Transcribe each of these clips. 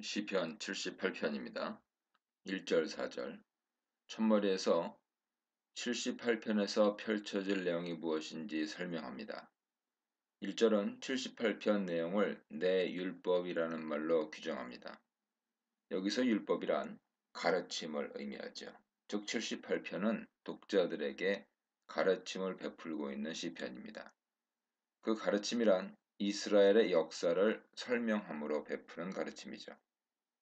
시편 78편입니다. 1절 4절 첫머리에서 78편에서 펼쳐질 내용이 무엇인지 설명합니다. 1절은 78편 내용을 내 율법이라는 말로 규정합니다. 여기서 율법이란 가르침을 의미하죠. 즉 78편은 독자들에게 가르침을 베풀고 있는 시편입니다. 그 가르침이란 이스라엘의 역사를 설명함으로 베푸는 가르침이죠.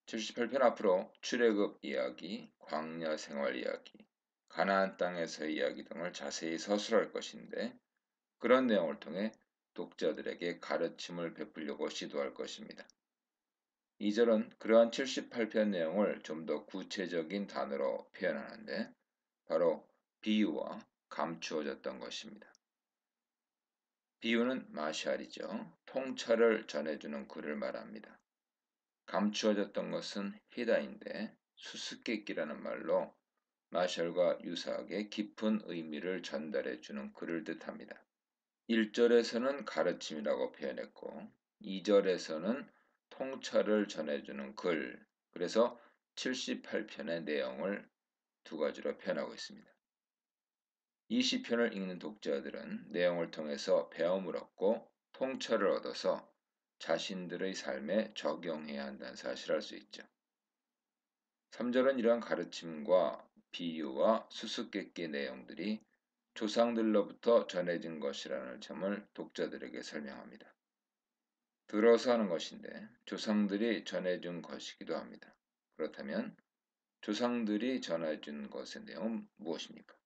78편 앞으로 출애굽 이야기, 광야 생활 이야기, 가나안 땅에서의 이야기 등을 자세히 서술할 것인데 그런 내용을 통해 독자들에게 가르침을 베풀려고 시도할 것입니다. 2절은 그러한 78편 내용을 좀 더 구체적인 단어로 표현하는데 바로 비유와 감추어졌던 것입니다. 비유는 마샬이죠. 통찰을 전해주는 글을 말합니다. 감추어졌던 것은 히다인데 수수께끼라는 말로 마샬과 유사하게 깊은 의미를 전달해 주는 글을 뜻합니다. 1절에서는 가르침이라고 표현했고 2절에서는 통찰을 전해주는 글, 그래서 78편의 내용을 두 가지로 표현하고 있습니다. 이 시편을 읽는 독자들은 내용을 통해서 배움을 얻고 통찰을 얻어서 자신들의 삶에 적용해야 한다는 사실을 알 수 있죠. 3절은 이러한 가르침과 비유와 수수께끼 내용들이 조상들로부터 전해진 것이라는 점을 독자들에게 설명합니다. 들어서 하는 것인데 조상들이 전해준 것이기도 합니다. 그렇다면 조상들이 전해준 것의 내용은 무엇입니까?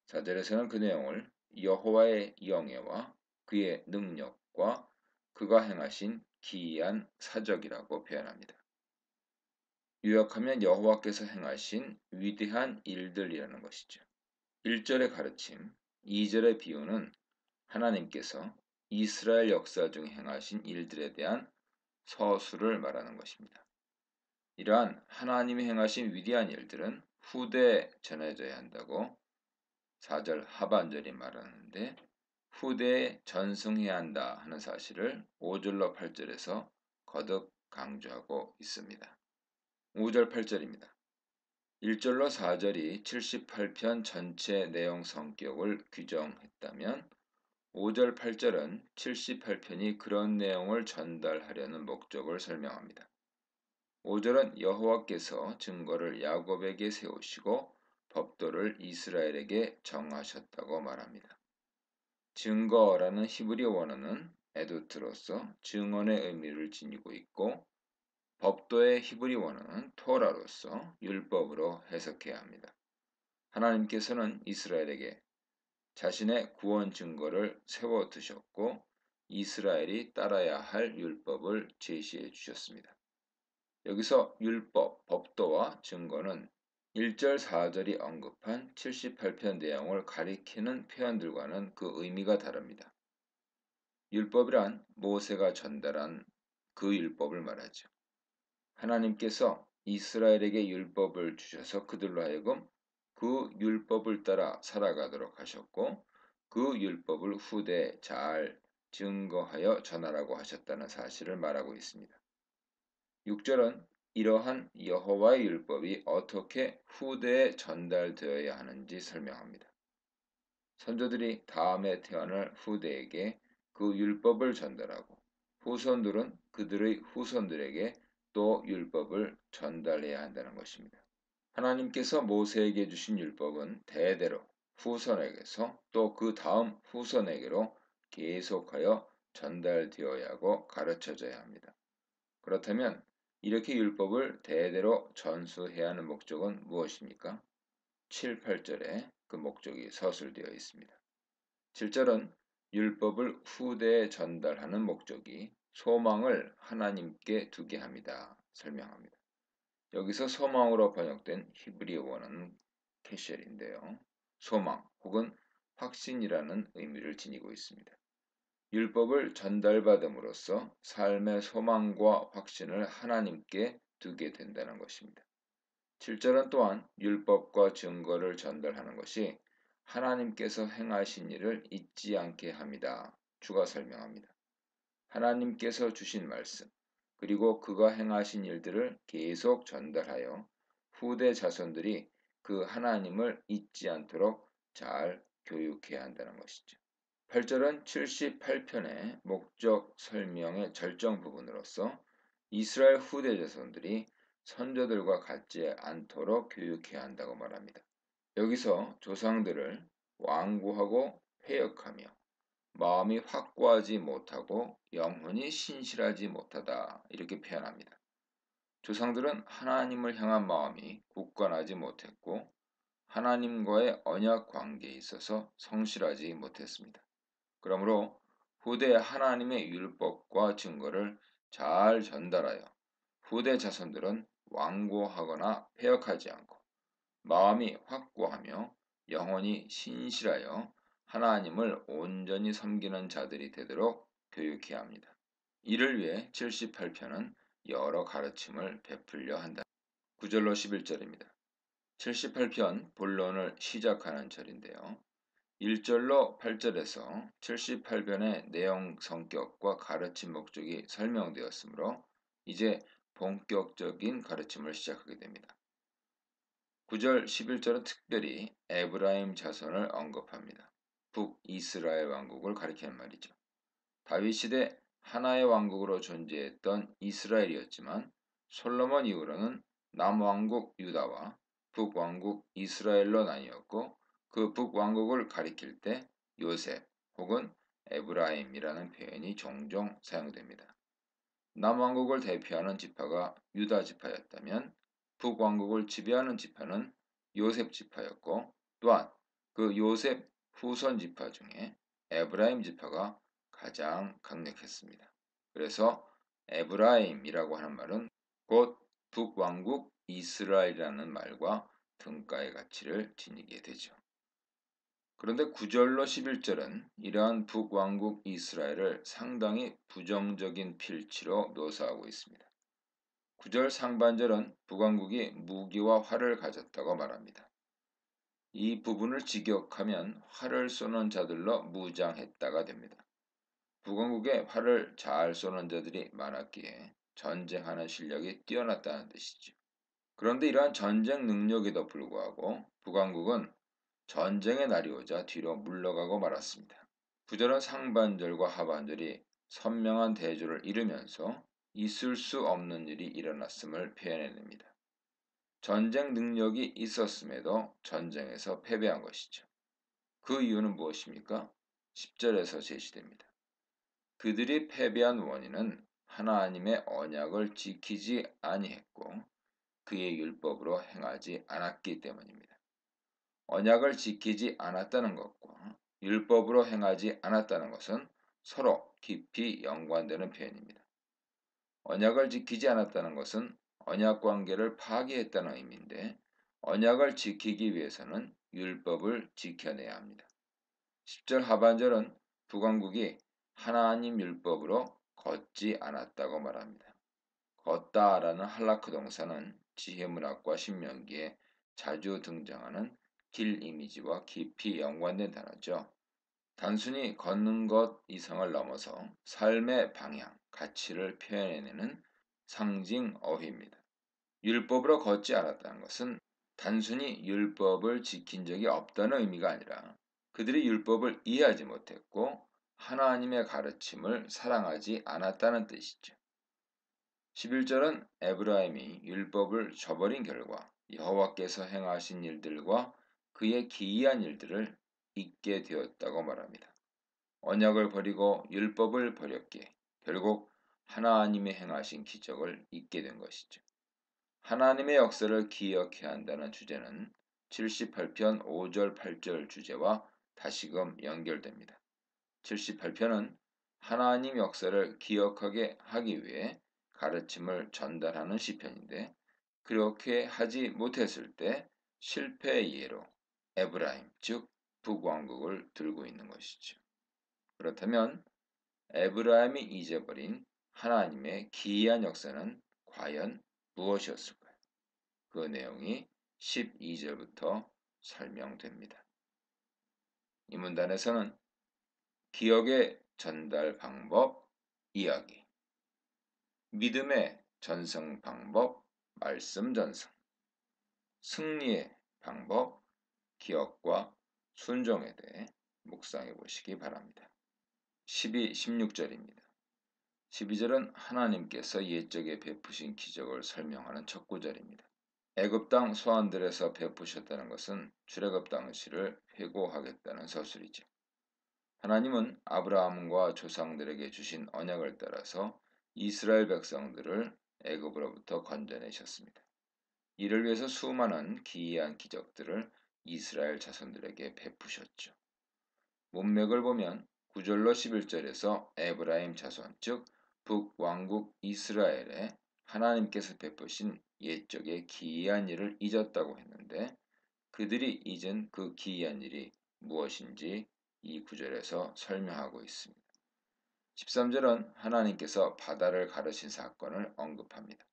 4절에서는 그 내용을 여호와의 영예와 그의 능력과 그가 행하신 기이한 사적이라고 표현합니다. 요약하면 여호와께서 행하신 위대한 일들이라는 것이죠. 1절의 가르침, 2절의 비유는 하나님께서 이스라엘 역사 중 행하신 일들에 대한 서술을 말하는 것입니다. 이러한 하나님이 행하신 위대한 일들은 후대에 전해져야 한다고 4절 하반절이 말하는데 후대에 전승해야 한다 하는 사실을 5절로 8절에서 거듭 강조하고 있습니다. 5절 8절입니다. 1절로 4절이 78편 전체 내용 성격을 규정했다면 5절 8절은 78편이 그런 내용을 전달하려는 목적을 설명합니다. 5절은 여호와께서 증거를 야곱에게 세우시고 법도를 이스라엘에게 정하셨다고 말합니다. 증거라는 히브리어 원어는 에두트로서 증언의 의미를 지니고 있고 법도의 히브리 원어는 토라로서 율법으로 해석해야 합니다. 하나님께서는 이스라엘에게 자신의 구원 증거를 세워 두셨고 이스라엘이 따라야 할 율법을 제시해 주셨습니다. 여기서 율법, 법도와 증거는 1절 4절이 언급한 78편 내용을 가리키는 표현들과는 그 의미가 다릅니다. 율법이란 모세가 전달한 그 율법을 말하죠. 하나님께서 이스라엘에게 율법을 주셔서 그들로 하여금 그 율법을 따라 살아가도록 하셨고 그 율법을 후대에 잘 증거하여 전하라고 하셨다는 사실을 말하고 있습니다. 6절은 이러한 여호와의 율법이 어떻게 후대에 전달되어야 하는지 설명합니다. 선조들이 다음에 태어날 후대에게 그 율법을 전달하고 후손들은 그들의 후손들에게 또 율법을 전달해야 한다는 것입니다. 하나님께서 모세에게 주신 율법은 대대로 후손에게서 또 그 다음 후손에게로 계속하여 전달되어야 하고 가르쳐져야 합니다. 그렇다면 이렇게 율법을 대대로 전수해야 하는 목적은 무엇입니까? 7, 8절에 그 목적이 서술되어 있습니다. 7절은 율법을 후대에 전달하는 목적이 소망을 하나님께 두게 합니다. 설명합니다. 여기서 소망으로 번역된 히브리어 원어는 케쉘인데요. 소망 혹은 확신이라는 의미를 지니고 있습니다. 율법을 전달받음으로써 삶의 소망과 확신을 하나님께 두게 된다는 것입니다. 7절은 또한 율법과 증거를 전달하는 것이 하나님께서 행하신 일을 잊지 않게 합니다. 주가 설명합니다. 하나님께서 주신 말씀, 그리고 그가 행하신 일들을 계속 전달하여 후대 자손들이 그 하나님을 잊지 않도록 잘 교육해야 한다는 것이죠. 8절은 78편의 목적 설명의 절정 부분으로서 이스라엘 후대 자손들이 선조들과 같지 않도록 교육해야 한다고 말합니다. 여기서 조상들을 완고하고 패역하며 마음이 확고하지 못하고 영혼이 신실하지 못하다 이렇게 표현합니다. 조상들은 하나님을 향한 마음이 굳건하지 못했고 하나님과의 언약 관계에 있어서 성실하지 못했습니다. 그러므로 후대 하나님의 율법과 증거를 잘 전달하여 후대 자손들은 완고하거나 패역하지 않고 마음이 확고하며 영혼이 신실하여 하나님을 온전히 섬기는 자들이 되도록 교육해야 합니다. 이를 위해 78편은 여러 가르침을 베풀려 한다. 9절로 11절입니다. 78편 본론을 시작하는 절인데요. 1절로 8절에서 78편의 내용 성격과 가르침 목적이 설명되었으므로 이제 본격적인 가르침을 시작하게 됩니다. 9절 11절은 특별히 에브라임 자손을 언급합니다. 북이스라엘 왕국을 가리키는 말이죠. 다윗 시대 하나의 왕국으로 존재했던 이스라엘이었지만 솔로몬 이후로는 남왕국 유다와 북왕국 이스라엘로 나뉘었고 그 북왕국을 가리킬 때 요셉 혹은 에브라임이라는 표현이 종종 사용됩니다. 남왕국을 대표하는 지파가 유다 지파였다면 북왕국을 지배하는 지파는 요셉 지파였고 또한 그 요셉 후손 지파 중에 에브라임 지파가 가장 강력했습니다. 그래서 에브라임이라고 하는 말은 곧 북왕국 이스라엘이라는 말과 등가의 가치를 지니게 되죠. 그런데 9절로 11절은 이러한 북왕국 이스라엘을 상당히 부정적인 필치로 묘사하고 있습니다. 9절 상반절은 북왕국이 무기와 활을 가졌다고 말합니다. 이 부분을 직역하면 활을 쏘는 자들로 무장했다가 됩니다. 북왕국에 활을 잘 쏘는 자들이 많았기에 전쟁하는 실력이 뛰어났다는 뜻이죠. 그런데 이러한 전쟁 능력에도 불구하고 북왕국은 전쟁의 날이 오자 뒤로 물러가고 말았습니다. 9절은 상반절과 하반절이 선명한 대조를 이루면서 있을 수 없는 일이 일어났음을 표현해냅니다. 전쟁 능력이 있었음에도 전쟁에서 패배한 것이죠. 그 이유는 무엇입니까? 10절에서 제시됩니다. 그들이 패배한 원인은 하나님의 언약을 지키지 아니했고 그의 율법으로 행하지 않았기 때문입니다. 언약을 지키지 않았다는 것과 율법으로 행하지 않았다는 것은 서로 깊이 연관되는 표현입니다. 언약을 지키지 않았다는 것은 언약 관계를 파기했다는 의미인데 언약을 지키기 위해서는 율법을 지켜내야 합니다. 10절 하반절은 북왕국이 하나님 율법으로 걷지 않았다고 말합니다. 걷다라는 할라크 동사는 지혜문학과 신명기에 자주 등장하는 길 이미지와 깊이 연관된 단어죠. 단순히 걷는 것 이상을 넘어서 삶의 방향, 가치를 표현해내는 상징 어휘입니다. 율법으로 걷지 않았다는 것은 단순히 율법을 지킨 적이 없다는 의미가 아니라 그들이 율법을 이해하지 못했고 하나님의 가르침을 사랑하지 않았다는 뜻이죠. 11절은 에브라임이 율법을 저버린 결과 여호와께서 행하신 일들과 그의 기이한 일들을 잊게 되었다고 말합니다. 언약을 버리고 율법을 버렸기에 결국 하나님이 행하신 기적을 잊게 된 것이죠. 하나님의 역사를 기억해야 한다는 주제는 78편 5절 8절 주제와 다시금 연결됩니다. 78편은 하나님 역사를 기억하게 하기 위해 가르침을 전달하는 시편인데 그렇게 하지 못했을 때 실패의 예로 에브라임 즉 북왕국을 들고 있는 것이죠. 그렇다면 에브라임이 잊어버린 하나님의 기이한 역사는 과연 무엇이었을까요? 그 내용이 12절부터 설명됩니다. 이 문단에서는 기억의 전달 방법 이야기, 믿음의 전승 방법, 말씀 전승. 승리의 방법, 기억과 순종에 대해 묵상해 보시기 바랍니다. 12, 16절입니다. 12절은 하나님께서 옛적에 베푸신 기적을 설명하는 첫 구절입니다. 애굽 땅 소환들에서 베푸셨다는 것은 출애굽 당시를 회고하겠다는 서술이죠. 하나님은 아브라함과 조상들에게 주신 언약을 따라서 이스라엘 백성들을 애굽으로부터 건져내셨습니다. 이를 위해서 수많은 기이한 기적들을 이스라엘 자손들에게 베푸셨죠. 문맥을 보면 9절로 11절에서 에브라임 자손 즉 북왕국 이스라엘에 하나님께서 베푸신 옛적의 기이한 일을 잊었다고 했는데 그들이 잊은 그 기이한 일이 무엇인지 이 구절에서 설명하고 있습니다. 13절은 하나님께서 바다를 가르신 사건을 언급합니다.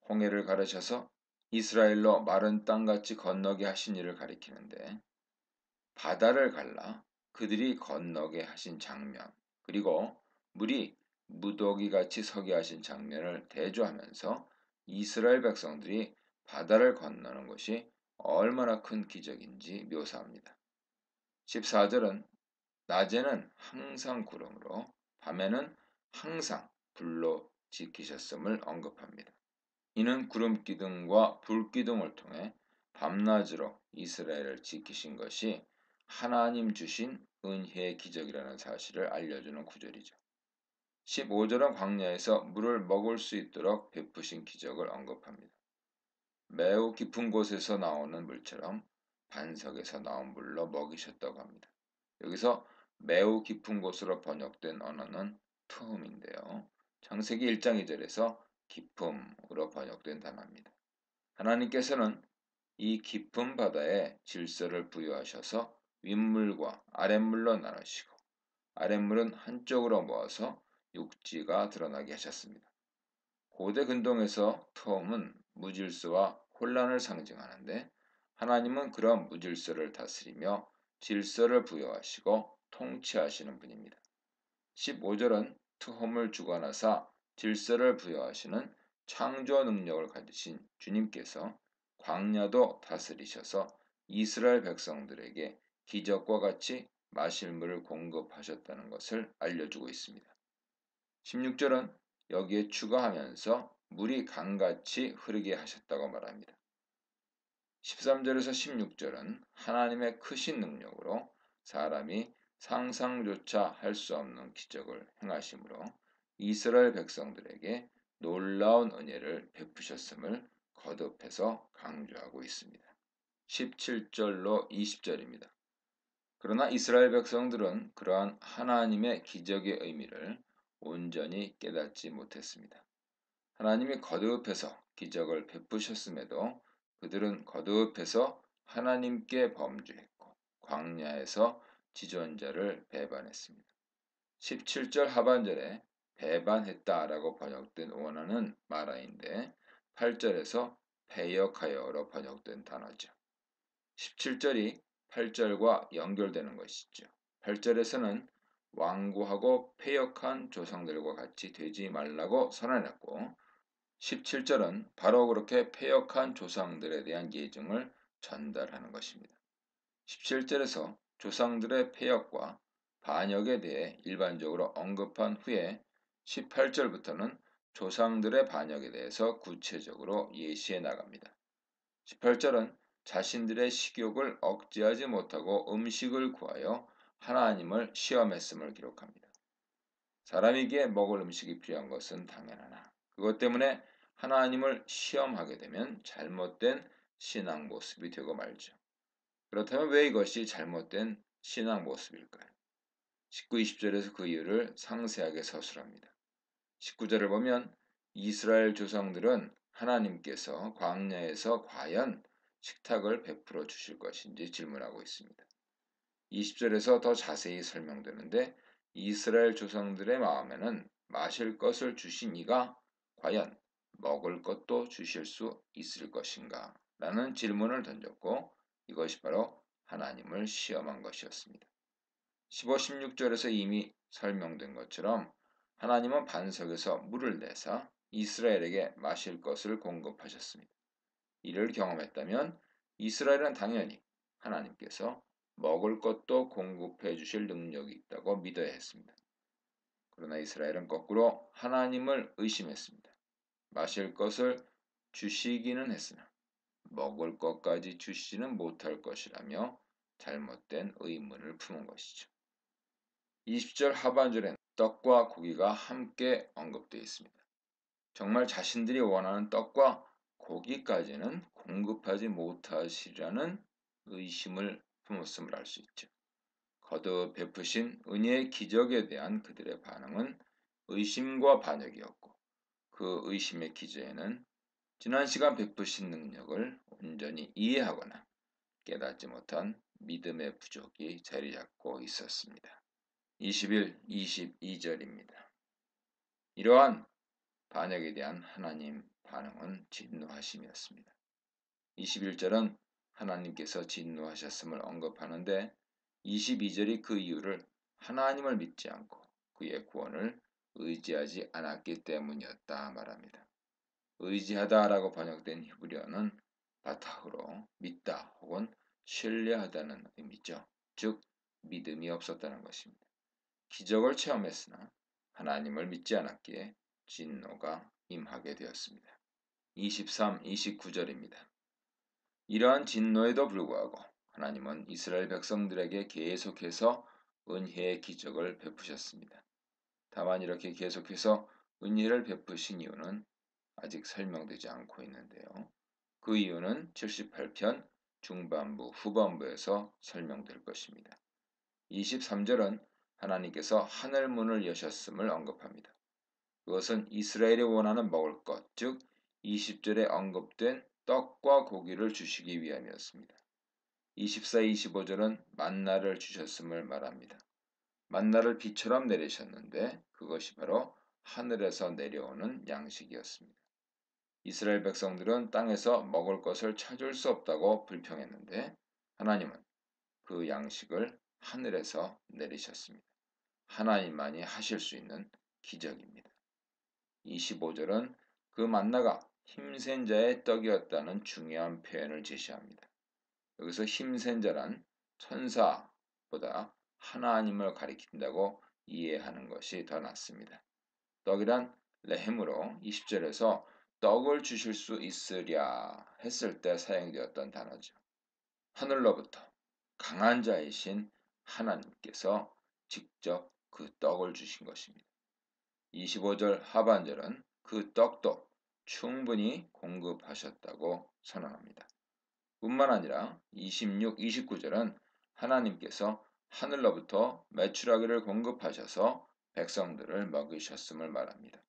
홍해를 가르셔서 이스라엘로 마른 땅같이 건너게 하신 일을 가리키는데 바다를 갈라 그들이 건너게 하신 장면 그리고 물이 무더기같이 서게 하신 장면을 대조하면서 이스라엘 백성들이 바다를 건너는 것이 얼마나 큰 기적인지 묘사합니다. 14절은 낮에는 항상 구름으로 밤에는 항상 불로 지키셨음을 언급합니다. 이는 구름 기둥과 불 기둥을 통해 밤낮으로 이스라엘을 지키신 것이 하나님 주신 은혜의 기적이라는 사실을 알려주는 구절이죠. 15절은 광야에서 물을 먹을 수 있도록 베푸신 기적을 언급합니다. 매우 깊은 곳에서 나오는 물처럼 반석에서 나온 물로 먹이셨다고 합니다. 여기서 매우 깊은 곳으로 번역된 언어는 투음인데요. 창세기 1장 2절에서 깊음으로 번역된 단어입니다. 하나님께서는 이 깊은 바다에 질서를 부여하셔서 윗물과 아랫물로 나누시고 아랫물은 한쪽으로 모아서 육지가 드러나게 하셨습니다. 고대 근동에서 투음은 무질서와 혼란을 상징하는데 하나님은 그런 무질서를 다스리며 질서를 부여하시고 통치하시는 분입니다. 15절은 투홈을 주관하사 질서를 부여하시는 창조 능력을 가지신 주님께서 광야도 다스리셔서 이스라엘 백성들에게 기적과 같이 마실 물을 공급하셨다는 것을 알려주고 있습니다. 16절은 여기에 추가하면서 물이 강같이 흐르게 하셨다고 말합니다. 13절에서 16절은 하나님의 크신 능력으로 사람이 상상조차 할 수 없는 기적을 행하심으로 이스라엘 백성들에게 놀라운 은혜를 베푸셨음을 거듭해서 강조하고 있습니다. 17절로 20절입니다. 그러나 이스라엘 백성들은 그러한 하나님의 기적의 의미를 온전히 깨닫지 못했습니다. 하나님이 거듭해서 기적을 베푸셨음에도 그들은 거듭해서 하나님께 범죄했고 광야에서 지존자를 배반했습니다. 17절 하반절에 배반했다라고 번역된 원어는 마라인데 8절에서 패역하여로 번역된 단어죠. 17절이 8절과 연결되는 것이죠. 8절에서는 완고하고 패역한 조상들과 같이 되지 말라고 선언했고 17절은 바로 그렇게 패역한 조상들에 대한 예증을 전달하는 것입니다. 17절에서 조상들의 패역과 반역에 대해 일반적으로 언급한 후에 18절부터는 조상들의 반역에 대해서 구체적으로 예시해 나갑니다. 18절은 자신들의 식욕을 억제하지 못하고 음식을 구하여 하나님을 시험했음을 기록합니다. 사람에게 먹을 음식이 필요한 것은 당연하나 그것 때문에 하나님을 시험하게 되면 잘못된 신앙 모습이 되고 말죠. 그렇다면 왜 이것이 잘못된 신앙 모습일까요? 19, 20절에서 그 이유를 상세하게 서술합니다. 19절을 보면 이스라엘 조상들은 하나님께서 광야에서 과연 식탁을 베풀어 주실 것인지 질문하고 있습니다. 20절에서 더 자세히 설명되는데 이스라엘 조상들의 마음에는 마실 것을 주신 이가 과연 먹을 것도 주실 수 있을 것인가? 라는 질문을 던졌고 이것이 바로 하나님을 시험한 것이었습니다. 15, 16절에서 이미 설명된 것처럼 하나님은 반석에서 물을 내사 이스라엘에게 마실 것을 공급하셨습니다. 이를 경험했다면 이스라엘은 당연히 하나님께서 먹을 것도 공급해 주실 능력이 있다고 믿어야 했습니다. 그러나 이스라엘은 거꾸로 하나님을 의심했습니다. 마실 것을 주시기는 했으나 먹을 것까지 주시지는 못할 것이라며 잘못된 의문을 품은 것이죠. 20절 하반절엔 떡과 고기가 함께 언급되어 있습니다. 정말 자신들이 원하는 떡과 고기까지는 공급하지 못하시리라는 의심을 품었음을 알 수 있죠. 거듭 베푸신 은혜의 기적에 대한 그들의 반응은 의심과 반역이었고, 그 의심의 기저에는 지난 시간 베푸신 능력을 온전히 이해하거나 깨닫지 못한 믿음의 부족이 자리 잡고 있었습니다. 21, 22절입니다. 이러한 반역에 대한 하나님 반응은 진노하심이었습니다. 21절은 하나님께서 진노하셨음을 언급하는데 22절이 그 이유를 하나님을 믿지 않고 그의 구원을 의지하지 않았기 때문이었다 말합니다. 의지하다라고 번역된 히브리어는 바타흐로 믿다 혹은 신뢰하다는 의미죠. 즉 믿음이 없었다는 것입니다. 기적을 체험했으나 하나님을 믿지 않았기에 진노가 임하게 되었습니다. 23, 29절입니다. 이러한 진노에도 불구하고 하나님은 이스라엘 백성들에게 계속해서 은혜의 기적을 베푸셨습니다. 다만 이렇게 계속해서 은혜를 베푸신 이유는 아직 설명되지 않고 있는데요. 그 이유는 78편 중반부 후반부에서 설명될 것입니다. 23절은 하나님께서 하늘 문을 여셨음을 언급합니다. 그것은 이스라엘이 원하는 먹을 것, 즉 20절에 언급된 떡과 고기를 주시기 위함이었습니다. 24, 25절은 만나를 주셨음을 말합니다. 만나를 비처럼 내리셨는데 그것이 바로 하늘에서 내려오는 양식이었습니다. 이스라엘 백성들은 땅에서 먹을 것을 찾을 수 없다고 불평했는데 하나님은 그 양식을 하늘에서 내리셨습니다. 하나님만이 하실 수 있는 기적입니다. 25절은 그 만나가 힘센 자의 떡이었다는 중요한 표현을 제시합니다. 여기서 힘센 자란 천사보다 하나님을 가리킨다고 이해하는 것이 더 낫습니다. 떡이란 레헴으로 20절에서 떡을 주실 수 있으랴 했을 때 사용되었던 단어죠. 하늘로부터 강한 자이신 하나님께서 직접 그 떡을 주신 것입니다. 25절 하반절은 그 떡도 충분히 공급하셨다고 선언합니다. 뿐만 아니라 26, 29절은 하나님께서 하늘로부터 메추라기를 공급하셔서 백성들을 먹이셨음을 말합니다.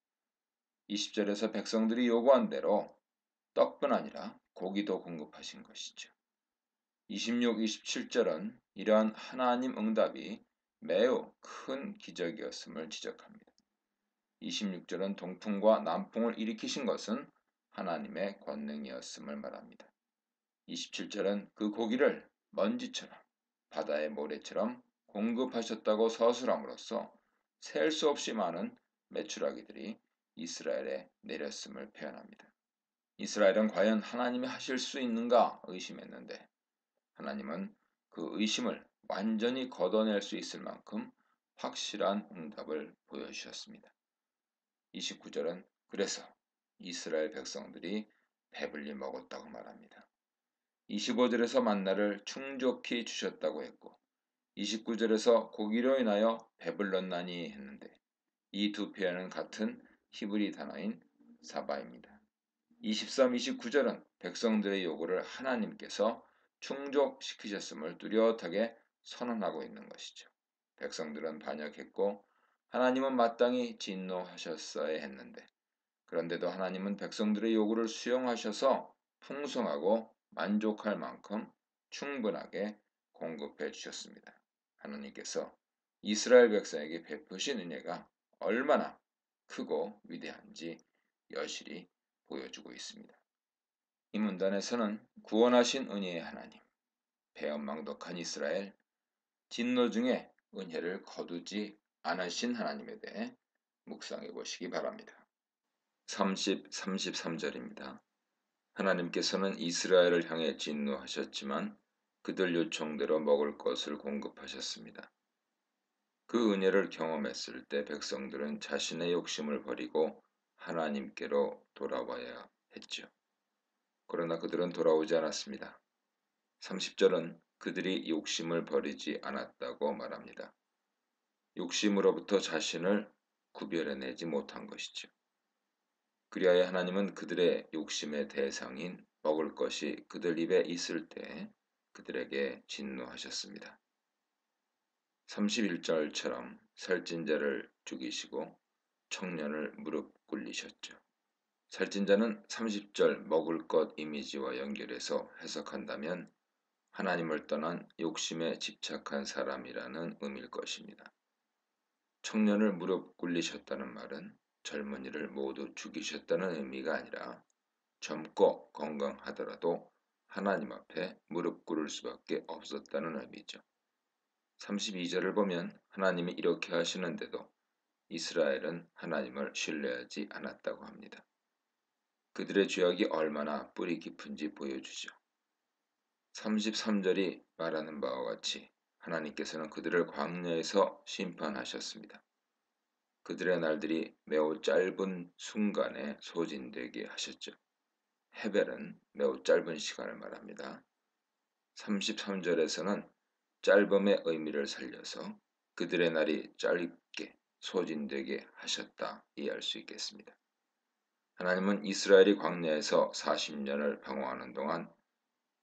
20절에서 백성들이 요구한 대로 떡뿐 아니라 고기도 공급하신 것이죠. 26, 27절은 이러한 하나님 응답이 매우 큰 기적이었음을 지적합니다. 26절은 동풍과 남풍을 일으키신 것은 하나님의 권능이었음을 말합니다. 27절은 그 고기를 먼지처럼 바다의 모래처럼 공급하셨다고 서술함으로써 셀 수 없이 많은 메추라기들이 이스라엘에 내렸음을 표현합니다. 이스라엘은 과연 하나님이 하실 수 있는가 의심했는데 하나님은 그 의심을 완전히 걷어낼 수 있을 만큼 확실한 응답을 보여주셨습니다. 29절은 그래서 이스라엘 백성들이 배불리 먹었다고 말합니다. 25절에서 만나를 충족히 주셨다고 했고 29절에서 고기로 인하여 배불렀나니 했는데 이 두 표현은 같은 히브리 단어인 사바입니다. 23, 29절은 백성들의 요구를 하나님께서 충족시키셨음을 뚜렷하게 선언하고 있는 것이죠. 백성들은 반역했고 하나님은 마땅히 진노하셨어야 했는데 그런데도 하나님은 백성들의 요구를 수용하셔서 풍성하고 만족할 만큼 충분하게 공급해 주셨습니다. 하나님께서 이스라엘 백성에게 베푸신 은혜가 얼마나 크고 위대한지 여실히 보여주고 있습니다. 이 문단에서는 구원하신 은혜의 하나님, 배은망덕한 이스라엘, 진노 중에 은혜를 거두지 않으신 하나님에 대해 묵상해 보시기 바랍니다. 33절입니다. 하나님께서는 이스라엘을 향해 진노하셨지만 그들 요청대로 먹을 것을 공급하셨습니다. 그 은혜를 경험했을 때 백성들은 자신의 욕심을 버리고 하나님께로 돌아와야 했죠. 그러나 그들은 돌아오지 않았습니다. 30절은 그들이 욕심을 버리지 않았다고 말합니다. 욕심으로부터 자신을 구별해내지 못한 것이죠. 그리하여 하나님은 그들의 욕심의 대상인 먹을 것이 그들 입에 있을 때 그들에게 진노하셨습니다. 31절처럼 살찐 자를 죽이시고 청년을 무릎 꿇리셨죠. 살찐 자는 30절 먹을 것 이미지와 연결해서 해석한다면 하나님을 떠난 욕심에 집착한 사람이라는 의미일 것입니다. 청년을 무릎 꿇리셨다는 말은 젊은이를 모두 죽이셨다는 의미가 아니라 젊고 건강하더라도 하나님 앞에 무릎 꿇을 수밖에 없었다는 의미죠. 32절을 보면 하나님이 이렇게 하시는데도 이스라엘은 하나님을 신뢰하지 않았다고 합니다. 그들의 죄악이 얼마나 뿌리 깊은지 보여주죠. 33절이 말하는 바와 같이 하나님께서는 그들을 광야에서 심판하셨습니다. 그들의 날들이 매우 짧은 순간에 소진되게 하셨죠. 헤벨은 매우 짧은 시간을 말합니다. 33절에서는 짧음의 의미를 살려서 그들의 날이 짧게 소진되게 하셨다 이해할 수 있겠습니다. 하나님은 이스라엘이 광야에서 40년을 방황하는 동안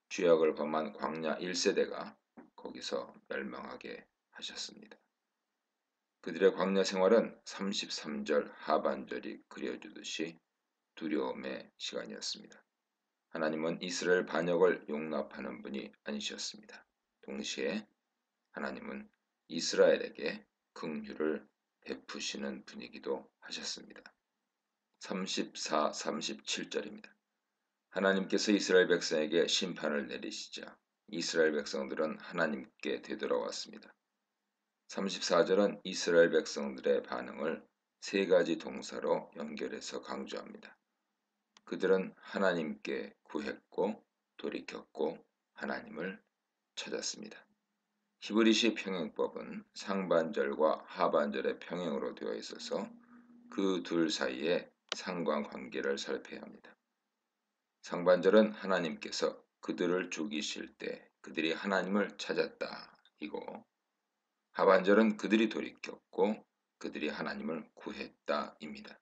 죄악을 범한 광야 1세대가 거기서 멸망하게 하셨습니다. 그들의 광야 생활은 33절 하반절이 그려주듯이 두려움의 시간이었습니다. 하나님은 이스라엘 반역을 용납하는 분이 아니셨습니다. 동시에 하나님은 이스라엘에게 긍휼을 베푸시는 분이기도 하셨습니다. 34, 37절입니다. 하나님께서 이스라엘 백성에게 심판을 내리시자 이스라엘 백성들은 하나님께 되돌아왔습니다. 34절은 이스라엘 백성들의 반응을 세 가지 동사로 연결해서 강조합니다. 그들은 하나님께 구했고 돌이켰고 하나님을 찾았습니다. 히브리시 평행법은 상반절과 하반절의 평행으로 되어 있어서 그 둘 사이에 상관관계를 살펴야 합니다. 상반절은 하나님께서 그들을 죽이실 때 그들이 하나님을 찾았다 이고 하반절은 그들이 돌이켰고 그들이 하나님을 구했다입니다.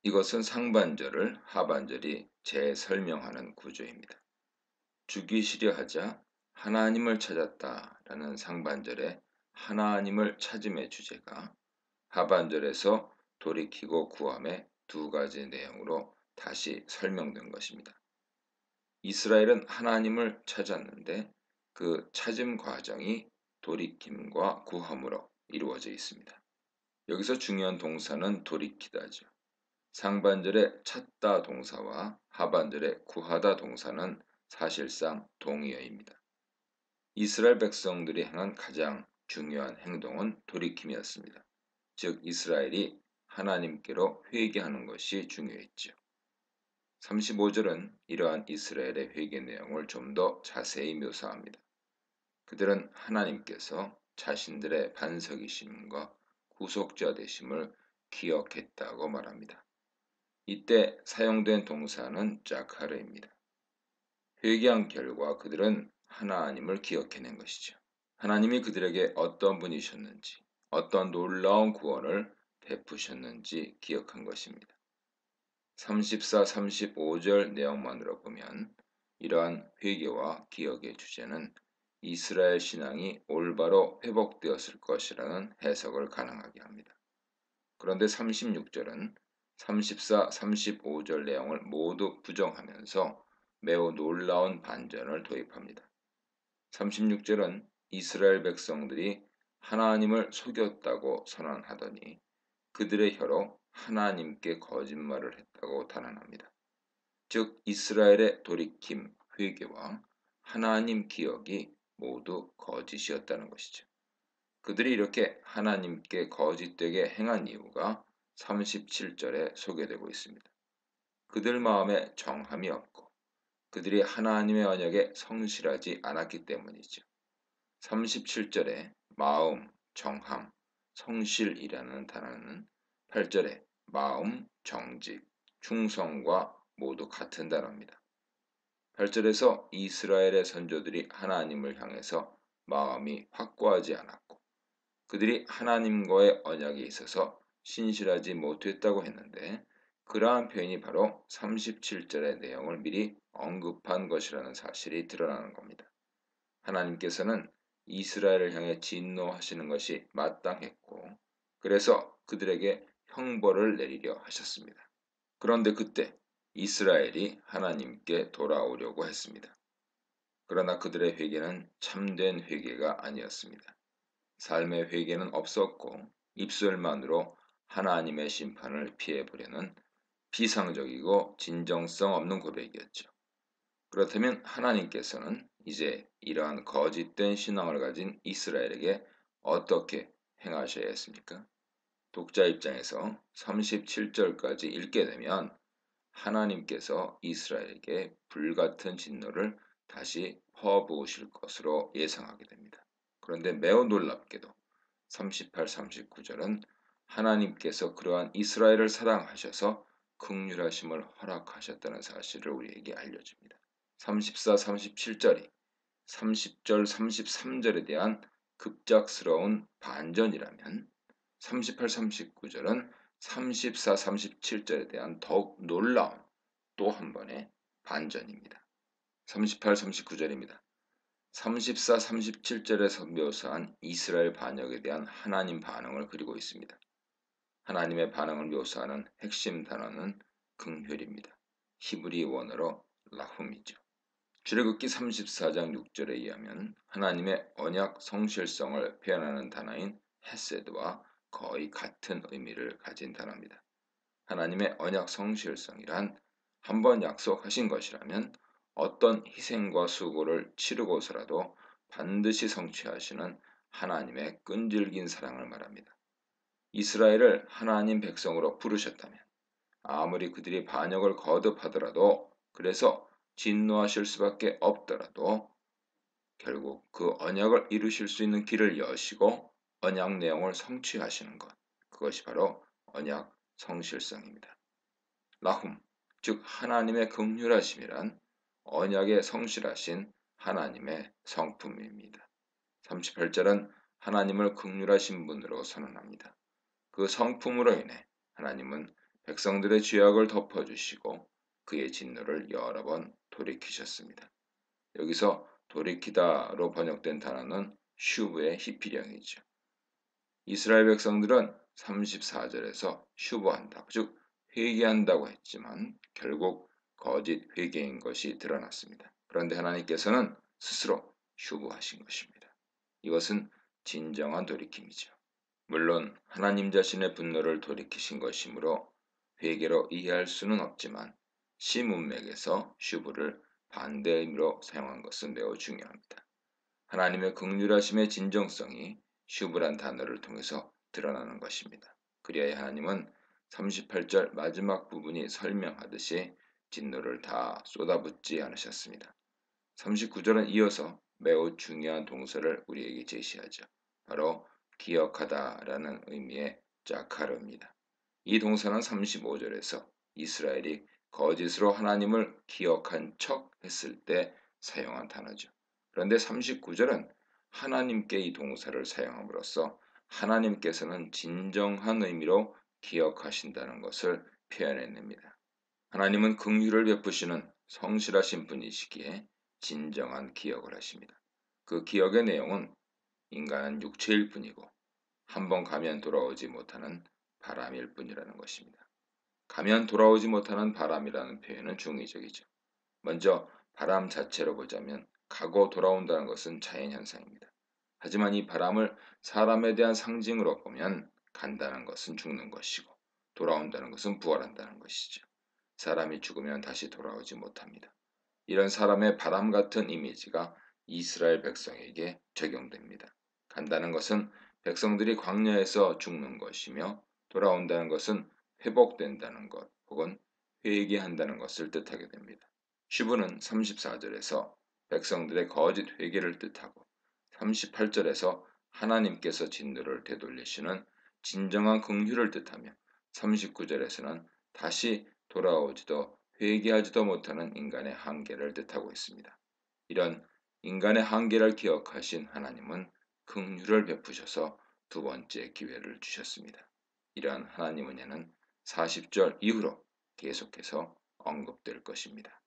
이것은 상반절을 하반절이 재설명하는 구조입니다. 죽이시려 하자 하나님을 찾았다라는 상반절의 하나님을 찾음의 주제가 하반절에서 돌이키고 구함의 두 가지 내용으로 다시 설명된 것입니다. 이스라엘은 하나님을 찾았는데 그 찾음 과정이 돌이킴과 구함으로 이루어져 있습니다. 여기서 중요한 동사는 돌이키다죠. 상반절의 찾다 동사와 하반절의 구하다 동사는 사실상 동의어입니다. 이스라엘 백성들이 행한 가장 중요한 행동은 돌이킴이었습니다. 즉 이스라엘이 하나님께로 회개하는 것이 중요했죠. 35절은 이러한 이스라엘의 회개 내용을 좀 더 자세히 묘사합니다. 그들은 하나님께서 자신들의 반석이심과 구속자 되심을 기억했다고 말합니다. 이때 사용된 동사는 자카르입니다. 회개한 결과 그들은 하나님을 기억해낸 것이죠. 하나님이 그들에게 어떤 분이셨는지, 어떤 놀라운 구원을 베푸셨는지 기억한 것입니다. 34, 35절 내용만으로 보면 이러한 회개와 기억의 주제는 이스라엘 신앙이 올바로 회복되었을 것이라는 해석을 가능하게 합니다. 그런데 36절은 34, 35절 내용을 모두 부정하면서 매우 놀라운 반전을 도입합니다. 36절은 이스라엘 백성들이 하나님을 속였다고 선언하더니 그들의 혀로 하나님께 거짓말을 했다고 단언합니다. 즉 이스라엘의 돌이킴, 회개와 하나님 기억이 모두 거짓이었다는 것이죠. 그들이 이렇게 하나님께 거짓되게 행한 이유가 37절에 소개되고 있습니다. 그들 마음에 정함이 없고 그들이 하나님의 언약에 성실하지 않았기 때문이죠. 37절에 마음, 정함, 성실이라는 단어는 8절에 마음, 정직, 충성과 모두 같은 단어입니다. 8절에서 이스라엘의 선조들이 하나님을 향해서 마음이 확고하지 않았고 그들이 하나님과의 언약에 있어서 신실하지 못했다고 했는데 그러한 표현이 바로 37절의 내용을 미리 언급한 것이라는 사실이 드러나는 겁니다. 하나님께서는 이스라엘을 향해 진노하시는 것이 마땅했고 그래서 그들에게 형벌을 내리려 하셨습니다. 그런데 그때 이스라엘이 하나님께 돌아오려고 했습니다. 그러나 그들의 회개는 참된 회개가 아니었습니다. 삶의 회개는 없었고 입술만으로 하나님의 심판을 피해보려는 비상적이고 진정성 없는 고백이었죠. 그렇다면 하나님께서는 이제 이러한 거짓된 신앙을 가진 이스라엘에게 어떻게 행하셔야 했습니까? 독자 입장에서 37절까지 읽게 되면 하나님께서 이스라엘에게 불같은 진노를 다시 퍼부으실 것으로 예상하게 됩니다. 그런데 매우 놀랍게도 38, 39절은 하나님께서 그러한 이스라엘을 사랑하셔서 긍휼하심을 허락하셨다는 사실을 우리에게 알려줍니다. 34, 37절이 30절, 33절에 대한 급작스러운 반전이라면 38, 39절은 34, 37절에 대한 더욱 놀라운 또 한 번의 반전입니다. 38, 39절입니다. 34, 37절에서 묘사한 이스라엘 반역에 대한 하나님 반응을 그리고 있습니다. 하나님의 반응을 묘사하는 핵심 단어는 긍휼입니다. 히브리 원어로 라훔이죠. 출애굽기 34장 6절에 의하면 하나님의 언약 성실성을 표현하는 단어인 헤세드와 거의 같은 의미를 가진 단어입니다. 하나님의 언약 성실성이란 한번 약속하신 것이라면 어떤 희생과 수고를 치르고서라도 반드시 성취하시는 하나님의 끈질긴 사랑을 말합니다. 이스라엘을 하나님 백성으로 부르셨다면 아무리 그들이 반역을 거듭하더라도 그래서 진노하실 수밖에 없더라도 결국 그 언약을 이루실 수 있는 길을 여시고 언약 내용을 성취하시는 것 그것이 바로 언약 성실성입니다. 라훔 즉 하나님의 긍휼하심이란 언약에 성실하신 하나님의 성품입니다. 38절은 하나님을 긍휼하신 분으로 선언합니다. 그 성품으로 인해 하나님은 백성들의 죄악을 덮어주시고 그의 진노를 여러 번 돌이키셨습니다. 여기서 돌이키다로 번역된 단어는 슈브의 히피령이죠. 이스라엘 백성들은 34절에서 슈브한다, 즉 회개한다고 했지만 결국 거짓 회개인 것이 드러났습니다. 그런데 하나님께서는 스스로 슈브하신 것입니다. 이것은 진정한 돌이킴이죠. 물론 하나님 자신의 분노를 돌이키신 것이므로 회개로 이해할 수는 없지만 시문맥에서 슈브를 반대 의미로 사용한 것은 매우 중요합니다. 하나님의 긍휼하심의 진정성이 슈브란 단어를 통해서 드러나는 것입니다. 그리하여 하나님은 38절 마지막 부분이 설명하듯이 진노를 다 쏟아붓지 않으셨습니다. 39절은 이어서 매우 중요한 동사를 우리에게 제시하죠. 바로 기억하다라는 의미의 자카르입니다. 이 동사는 35절에서 이스라엘이 거짓으로 하나님을 기억한 척 했을 때 사용한 단어죠. 그런데 39절은 하나님께 이 동사를 사용함으로써 하나님께서는 진정한 의미로 기억하신다는 것을 표현해냅니다. 하나님은 긍휼을 베푸시는 성실하신 분이시기에 진정한 기억을 하십니다. 그 기억의 내용은 인간은 육체일 뿐이고 한번 가면 돌아오지 못하는 바람일 뿐이라는 것입니다. 가면 돌아오지 못하는 바람이라는 표현은 중의적이죠. 먼저 바람 자체로 보자면 가고 돌아온다는 것은 자연현상입니다. 하지만 이 바람을 사람에 대한 상징으로 보면 간다는 것은 죽는 것이고 돌아온다는 것은 부활한다는 것이죠. 사람이 죽으면 다시 돌아오지 못합니다. 이런 사람의 바람 같은 이미지가 이스라엘 백성에게 적용됩니다. 간다는 것은 백성들이 광야에서 죽는 것이며 돌아온다는 것은 회복된다는 것 혹은 회개한다는 것을 뜻하게 됩니다. 쉬브는 34절에서 백성들의 거짓 회개를 뜻하고 38절에서 하나님께서 진노를 되돌리시는 진정한 긍휼을 뜻하며 39절에서는 다시 돌아오지도 회개하지도 못하는 인간의 한계를 뜻하고 있습니다. 이런 인간의 한계를 기억하신 하나님은 긍휼을 베푸셔서 두 번째 기회를 주셨습니다. 이러한 하나님 은혜는 40절 이후로 계속해서 언급될 것입니다.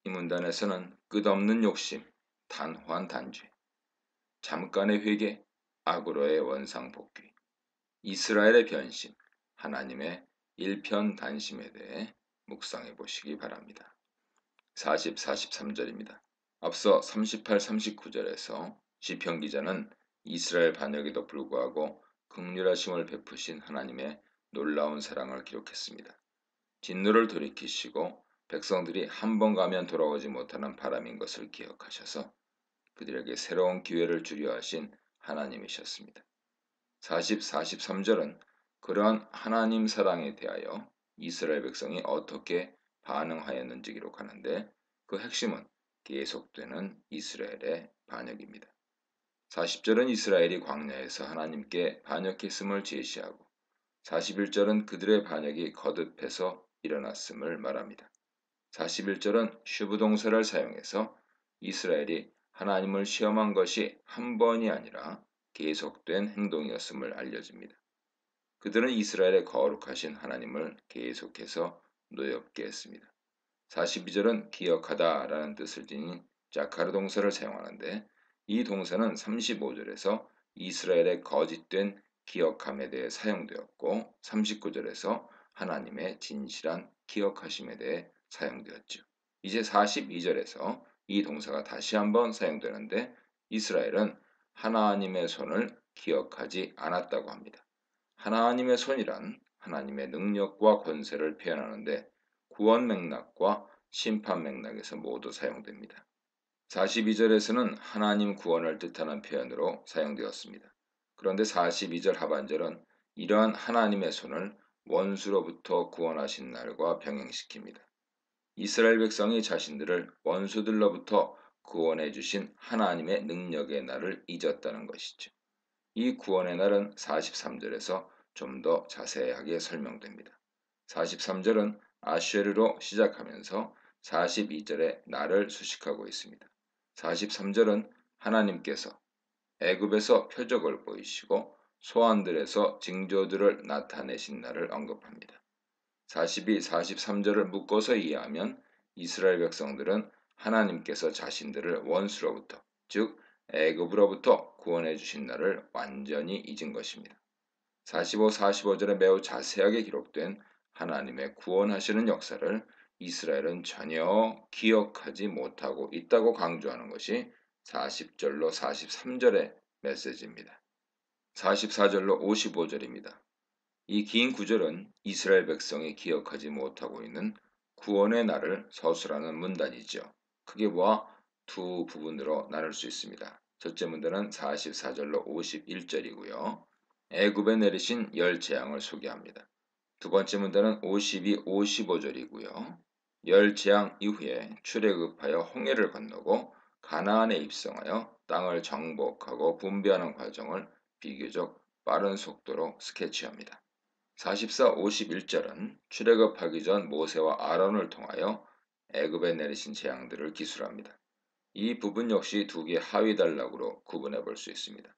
이 문단에서는 끝없는 욕심, 단호한 단죄, 잠깐의 회개, 악으로의 원상복귀, 이스라엘의 변심, 하나님의 일편단심에 대해 묵상해 보시기 바랍니다. 40, 43절입니다. 앞서 38, 39절에서 시편 기자는 이스라엘 반역에도 불구하고 긍휼하심을 베푸신 하나님의 놀라운 사랑을 기록했습니다. 진노를 돌이키시고 백성들이 한 번 가면 돌아오지 못하는 바람인 것을 기억하셔서 그들에게 새로운 기회를 주려 하신 하나님이셨습니다. 40, 43절은 그러한 하나님 사랑에 대하여 이스라엘 백성이 어떻게 반응하였는지 기록하는데 그 핵심은 계속되는 이스라엘의 반역입니다. 40절은 이스라엘이 광야에서 하나님께 반역했음을 제시하고 41절은 그들의 반역이 거듭해서 일어났음을 말합니다. 41절은 슈브 동사를 사용해서 이스라엘이 하나님을 시험한 것이 한 번이 아니라 계속된 행동이었음을 알려줍니다. 그들은 이스라엘의 거룩하신 하나님을 계속해서 노엽게 했습니다. 42절은 기억하다라는 뜻을 지닌 자카르 동사를 사용하는데 이 동사는 35절에서 이스라엘의 거짓된 기억함에 대해 사용되었고 39절에서 하나님의 진실한 기억하심에 대해 사용되었죠. 이제 42절에서 이 동사가 다시 한번 사용되는데 이스라엘은 하나님의 손을 기억하지 않았다고 합니다. 하나님의 손이란 하나님의 능력과 권세를 표현하는데 구원 맥락과 심판 맥락에서 모두 사용됩니다. 42절에서는 하나님 구원을 뜻하는 표현으로 사용되었습니다. 그런데 42절 하반절은 이러한 하나님의 손을 원수로부터 구원하신 날과 병행시킵니다. 이스라엘 백성이 자신들을 원수들로부터 구원해 주신 하나님의 능력의 날을 잊었다는 것이죠. 이 구원의 날은 43절에서 좀 더 자세하게 설명됩니다. 43절은 아쉐르로 시작하면서 42절에 날을 수식하고 있습니다. 43절은 하나님께서 애굽에서 표적을 보이시고 소환들에서 징조들을 나타내신 날을 언급합니다. 42, 43절을 묶어서 이해하면 이스라엘 백성들은 하나님께서 자신들을 원수로부터 즉 애굽으로부터 구원해 주신 날을 완전히 잊은 것입니다. 45, 45절에 매우 자세하게 기록된 하나님의 구원하시는 역사를 이스라엘은 전혀 기억하지 못하고 있다고 강조하는 것이 40절로 43절의 메시지입니다. 44절로 55절입니다. 이 긴 구절은 이스라엘 백성이 기억하지 못하고 있는 구원의 날을 서술하는 문단이죠. 크게 보아 두 부분으로 나눌 수 있습니다. 첫째 문단은 44절로 51절이고요. 애굽에 내리신 열 재앙을 소개합니다. 두 번째 문단은 52, 55절이고요. 열 재앙 이후에 출애굽하여 홍해를 건너고 가나안에 입성하여 땅을 정복하고 분배하는 과정을 비교적 빠른 속도로 스케치합니다. 44, 51절은 출애굽하기 전 모세와 아론을 통하여 애굽에 내리신 재앙들을 기술합니다. 이 부분 역시 두 개의 하위 단락으로 구분해 볼 수 있습니다.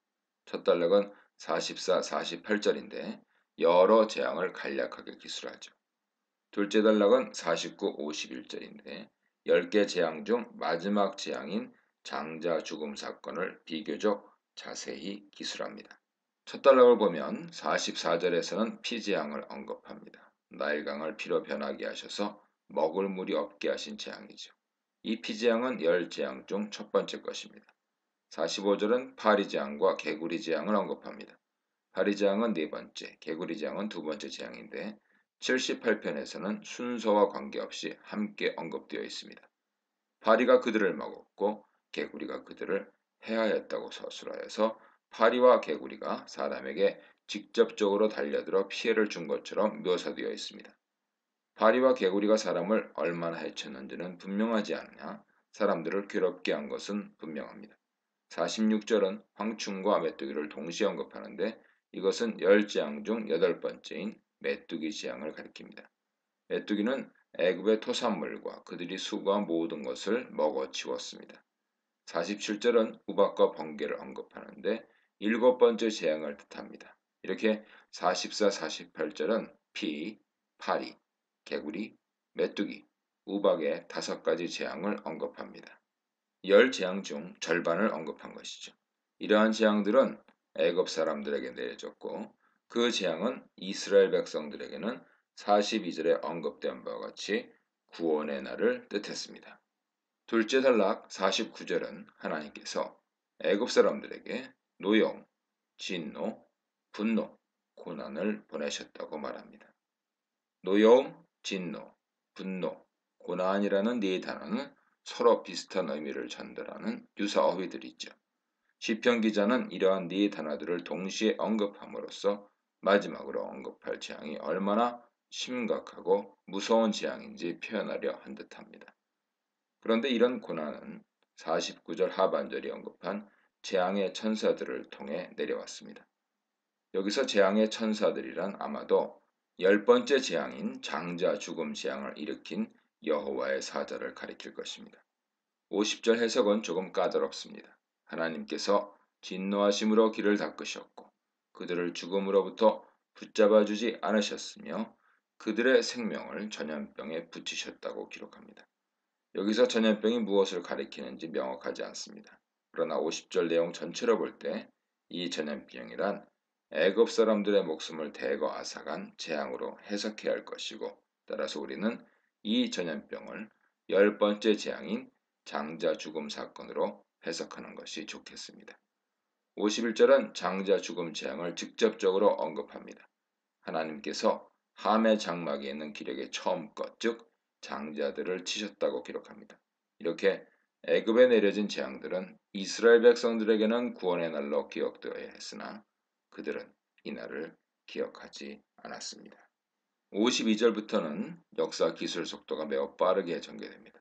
첫 단락은 44, 48절인데 여러 재앙을 간략하게 기술하죠. 둘째 단락은 49, 51절인데 10개 재앙 중 마지막 재앙인 장자 죽음 사건을 비교적 자세히 기술합니다. 첫 단락을 보면 44절에서는 피재앙을 언급합니다. 나일강을 피로 변하게 하셔서 먹을 물이 없게 하신 재앙이죠. 이 피재앙은 열 재앙 중 첫 번째 것입니다. 45절은 파리재앙과 개구리재앙을 언급합니다. 파리재앙은 네 번째, 개구리재앙은 두 번째 재앙인데 78편에서는 순서와 관계없이 함께 언급되어 있습니다. 파리가 그들을 먹었고 개구리가 그들을 해하였다고 서술하여서 파리와 개구리가 사람에게 직접적으로 달려들어 피해를 준 것처럼 묘사되어 있습니다. 파리와 개구리가 사람을 얼마나 해쳤는지는 분명하지 않으나 사람들을 괴롭게 한 것은 분명합니다. 46절은 황충과 메뚜기를 동시에 언급하는데 이것은 10재앙 중 8번째인 메뚜기 재앙을 가리킵니다. 메뚜기는 애굽의 토산물과 그들이 수거한 모든 것을 먹어치웠습니다. 47절은 우박과 번개를 언급하는데 7번째 재앙을 뜻합니다. 이렇게 44, 48절은 피, 파리, 개구리, 메뚜기, 우박의 5가지 재앙을 언급합니다. 10재앙 중 절반을 언급한 것이죠. 이러한 재앙들은 애굽 사람들에게 내려졌고 그 재앙은 이스라엘 백성들에게는 42절에 언급된 바와 같이 구원의 날을 뜻했습니다. 둘째 단락 49절은 하나님께서 애굽 사람들에게 노여움, 진노, 분노, 고난을 보내셨다고 말합니다. 노여움, 진노, 분노, 고난이라는 네 단어는 서로 비슷한 의미를 전달하는 유사 어휘들이죠. 시편 기자는 이러한 네 단어들을 동시에 언급함으로써 마지막으로 언급할 재앙이 얼마나 심각하고 무서운 재앙인지 표현하려 한 듯합니다. 그런데 이런 고난은 49절 하반절이 언급한 재앙의 천사들을 통해 내려왔습니다. 여기서 재앙의 천사들이란 아마도 10번째 재앙인 장자 죽음 재앙을 일으킨 여호와의 사자를 가리킬 것입니다. 50절 해석은 조금 까다롭습니다. 하나님께서 진노하심으로 길을 닦으셨고 그들을 죽음으로부터 붙잡아 주지 않으셨으며 그들의 생명을 전염병에 붙이셨다고 기록합니다. 여기서 전염병이 무엇을 가리키는지 명확하지 않습니다. 그러나 50절 내용 전체로 볼 때 이 전염병이란 애굽 사람들의 목숨을 대거 앗아간 재앙으로 해석해야 할 것이고 따라서 우리는 이 전염병을 10번째 재앙인 장자 죽음 사건으로 해석하는 것이 좋겠습니다. 51절은 장자 죽음 재앙을 직접적으로 언급합니다. 하나님께서 함의 장막에 있는 기력의 처음것 즉 장자들을 치셨다고 기록합니다. 이렇게 애굽에 내려진 재앙들은 이스라엘 백성들에게는 구원의 날로 기억되어야 했으나 그들은 이 날을 기억하지 않았습니다. 52절부터는 역사 기술 속도가 매우 빠르게 전개됩니다.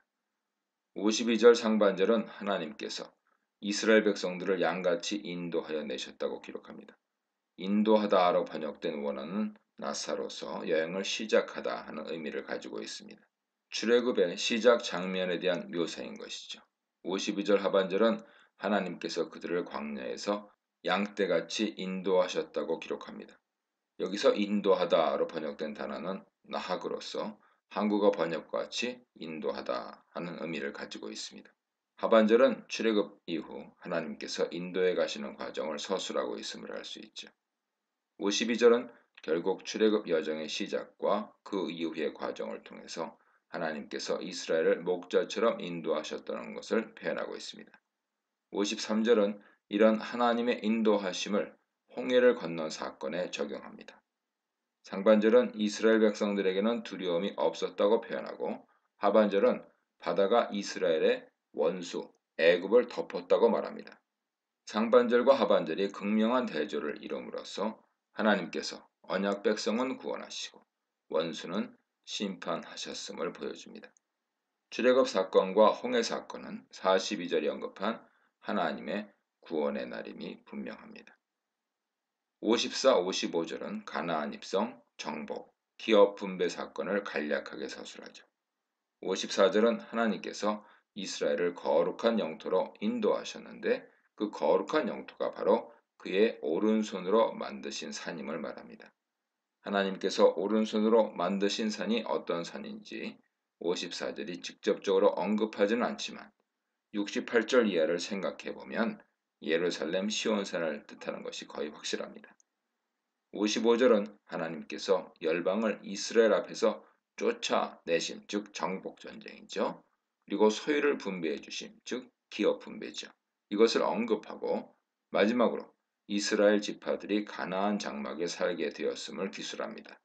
52절 상반절은 하나님께서 이스라엘 백성들을 양같이 인도하여 내셨다고 기록합니다. 인도하다로 번역된 원어는 나사로서 여행을 시작하다 하는 의미를 가지고 있습니다. 출애굽의 시작 장면에 대한 묘사인 것이죠. 52절 하반절은 하나님께서 그들을 광야에서 양떼같이 인도하셨다고 기록합니다. 여기서 인도하다로 번역된 단어는 나학으로서 한국어 번역과 같이 인도하다 하는 의미를 가지고 있습니다. 하반절은 출애굽 이후 하나님께서 인도해 가시는 과정을 서술하고 있음을 알 수 있죠. 52절은 결국 출애굽 여정의 시작과 그 이후의 과정을 통해서 하나님께서 이스라엘을 목자처럼 인도하셨다는 것을 표현하고 있습니다. 53절은 이런 하나님의 인도하심을 홍해를 건넌 사건에 적용합니다. 상반절은 이스라엘 백성들에게는 두려움이 없었다고 표현하고 하반절은 바다가 이스라엘의 원수 애굽을 덮었다고 말합니다. 상반절과 하반절이 극명한 대조를 이룸으로써 하나님께서 언약 백성은 구원하시고 원수는 심판하셨음을 보여줍니다. 출애굽 사건과 홍해 사건은 42절이 언급한 하나님의 구원의 날임이 분명합니다. 54, 55절은 가나안 입성, 정복, 기업 분배 사건을 간략하게 서술하죠. 54절은 하나님께서 이스라엘을 거룩한 영토로 인도하셨는데 그 거룩한 영토가 바로 그의 오른손으로 만드신 산임을 말합니다. 하나님께서 오른손으로 만드신 산이 어떤 산인지 54절이 직접적으로 언급하지는 않지만 68절 이하를 생각해 보면 예루살렘 시온산을 뜻하는 것이 거의 확실합니다. 55절은 하나님께서 열방을 이스라엘 앞에서 쫓아내심 즉 정복전쟁이죠. 그리고 소유를 분배해 주심 즉 기업 분배죠. 이것을 언급하고 마지막으로 이스라엘 지파들이 가나안 장막에 살게 되었음을 기술합니다.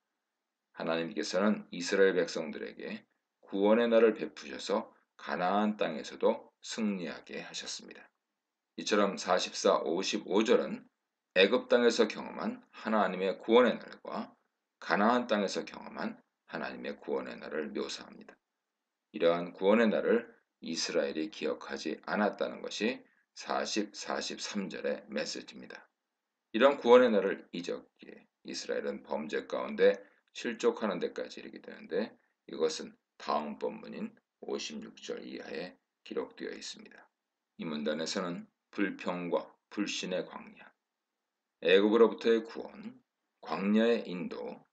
하나님께서는 이스라엘 백성들에게 구원의 날을 베푸셔서 가나안 땅에서도 승리하게 하셨습니다. 이처럼 44, 55절은 애굽 땅에서 경험한 하나님의 구원의 날과 가나안 땅에서 경험한 하나님의 구원의 날을 묘사합니다. 이러한 구원의 날을 이스라엘이 기억하지 않았다는 것이 40, 43절의 메시지입니다. 이런 구원의 날을 잊었기에 이스라엘은 범죄 가운데 실족하는 데까지 이르게 되는데 이것은 다음 본문인 56절 이하에 기록되어 있습니다. 이 문단에서는 불평과 불신의 광야, 애굽으로부터의 구원, 광야의 인도,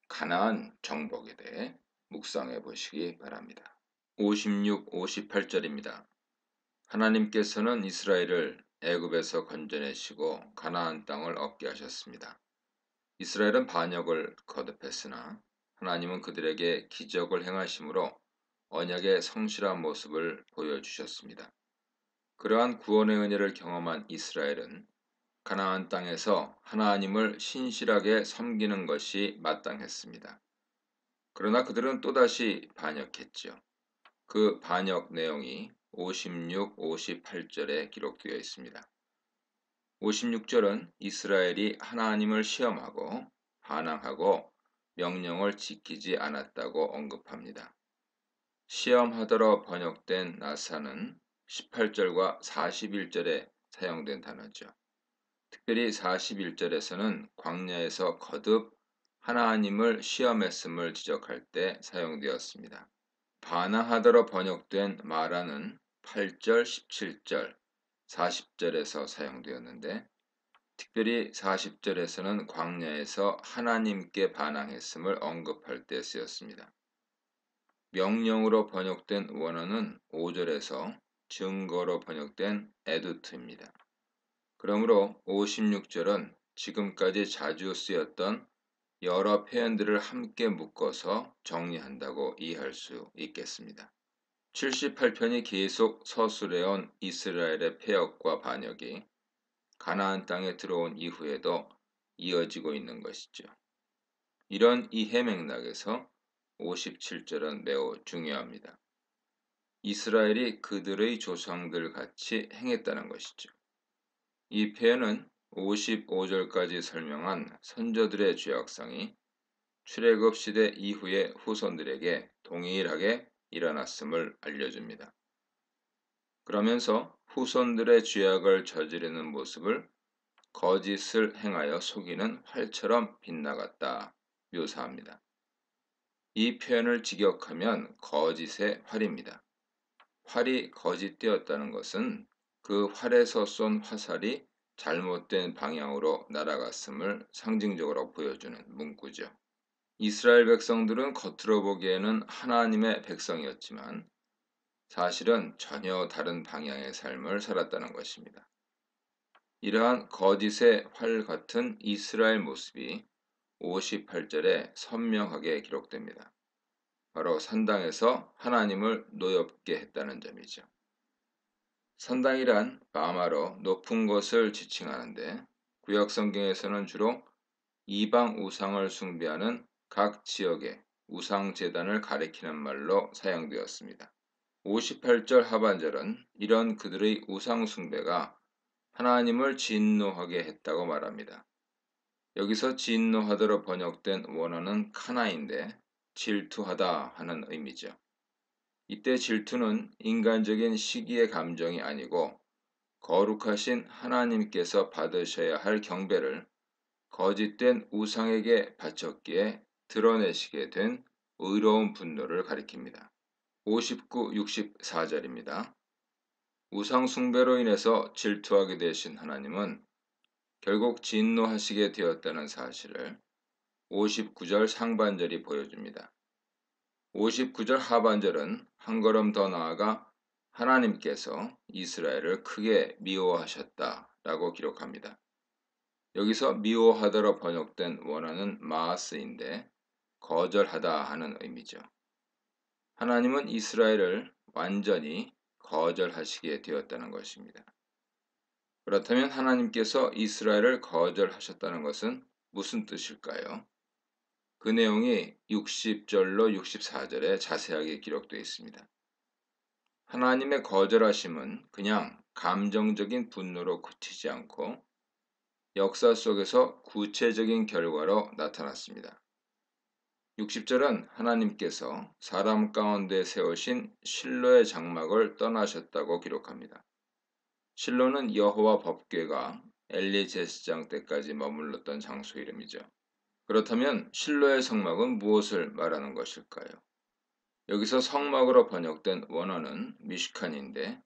가나안 정복에 대해 묵상해 보시기 바랍니다. 56, 58절입니다. 하나님께서는 이스라엘을 애굽에서 건져내시고 가나안 땅을 얻게 하셨습니다. 이스라엘은 반역을 거듭했으나 하나님은 그들에게 기적을 행하심으로 언약의 성실한 모습을 보여주셨습니다. 그러한 구원의 은혜를 경험한 이스라엘은 가나안 땅에서 하나님을 신실하게 섬기는 것이 마땅했습니다. 그러나 그들은 또다시 반역했지요. 그 반역 내용이 56, 58절에 기록되어 있습니다. 56절은 이스라엘이 하나님을 시험하고 반항하고 명령을 지키지 않았다고 언급합니다. 시험하더러 번역된 나사는 18절과 41절에 사용된 단어죠. 특별히 41절에서는 광야에서 거듭 하나님을 시험했음을 지적할 때 사용되었습니다. 반항하더러 번역된 마라는 8절, 17절, 40절에서 사용되었는데 특별히 40절에서는 광야에서 하나님께 반항했음을 언급할 때 쓰였습니다. 명령으로 번역된 원어는 5절에서 증거로 번역된 에두트입니다. 그러므로 56절은 지금까지 자주 쓰였던 여러 표현들을 함께 묶어서 정리한다고 이해할 수 있겠습니다. 78편이 계속 서술해온 이스라엘의 폐역과 반역이 가나안 땅에 들어온 이후에도 이어지고 있는 것이죠. 이런 이해 맥락에서 57절은 매우 중요합니다. 이스라엘이 그들의 조상들 같이 행했다는 것이죠. 이 표현은 55절까지 설명한 선조들의 죄악상이 출애굽 시대 이후의 후손들에게 동일하게 일어났음을 알려줍니다. 그러면서 후손들의 죄악을 저지르는 모습을 거짓을 행하여 속이는 활처럼 빗나갔다 묘사합니다. 이 표현을 직역하면 거짓의 활입니다. 활이 거짓되었다는 것은 그 활에서 쏜 화살이 잘못된 방향으로 날아갔음을 상징적으로 보여주는 문구죠. 이스라엘 백성들은 겉으로 보기에는 하나님의 백성이었지만 사실은 전혀 다른 방향의 삶을 살았다는 것입니다. 이러한 거짓의 활 같은 이스라엘 모습이 58절에 선명하게 기록됩니다. 바로 산당에서 하나님을 노엽게 했다는 점이죠. 산당이란 마마로 높은 것을 지칭하는데 구약 성경에서는 주로 이방 우상을 숭배하는 각 지역의 우상 제단을 가리키는 말로 사용되었습니다. 58절 하반절은 이런 그들의 우상 숭배가 하나님을 진노하게 했다고 말합니다. 여기서 진노하다로 번역된 원어는 카나인데 질투하다 하는 의미죠. 이때 질투는 인간적인 시기의 감정이 아니고 거룩하신 하나님께서 받으셔야 할 경배를 거짓된 우상에게 바쳤기에 드러내시게 된 의로운 분노를 가리킵니다. 59, 64절입니다. 우상 숭배로 인해서 질투하게 되신 하나님은 결국 진노하시게 되었다는 사실을 59절 상반절이 보여줍니다. 59절 하반절은 한 걸음 더 나아가 하나님께서 이스라엘을 크게 미워하셨다라고 기록합니다. 여기서 미워하다로 번역된 원어는 마스인데 거절하다 하는 의미죠. 하나님은 이스라엘을 완전히 거절하시게 되었다는 것입니다. 그렇다면 하나님께서 이스라엘을 거절하셨다는 것은 무슨 뜻일까요? 그 내용이 60절로 64절에 자세하게 기록되어 있습니다. 하나님의 거절하심은 그냥 감정적인 분노로 그치지 않고 역사 속에서 구체적인 결과로 나타났습니다. 60절은 하나님께서 사람 가운데 세우신 실로의 장막을 떠나셨다고 기록합니다. 실로는 여호와 법궤가 엘리 제사장 때까지 머물렀던 장소 이름이죠. 그렇다면 실로의 성막은 무엇을 말하는 것일까요? 여기서 성막으로 번역된 원어는 미슈칸인데